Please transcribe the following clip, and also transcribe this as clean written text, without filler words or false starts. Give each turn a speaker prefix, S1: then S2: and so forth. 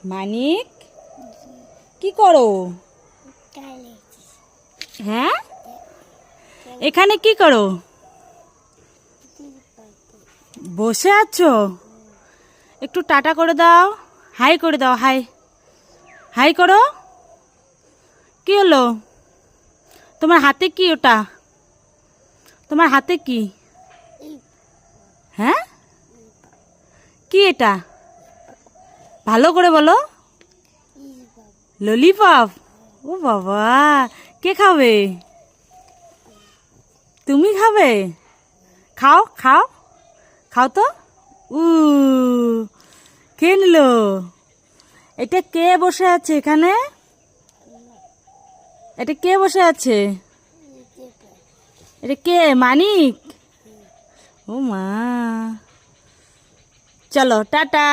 S1: মানিক, কি করো? হ্যাঁ, এখানে কি করো? বসে আছো? একটু টাটা করে দাও, হাই করে দাও, হাই হাই করো। কি হলো? তোমার হাতে কি ওটা? তোমার হাতে কি? হ্যাঁ, কি এটা? ভালো করে বলো। ললিপপ? ও বাবা, কে খাবে? তুমি খাবে? খাও খাও খাও তো। উ কে নিল? এটা কে বসে আছে এখানে? এটা কে বসে আছে? এটা কে? মানিক? ও মা, চলো টাটা।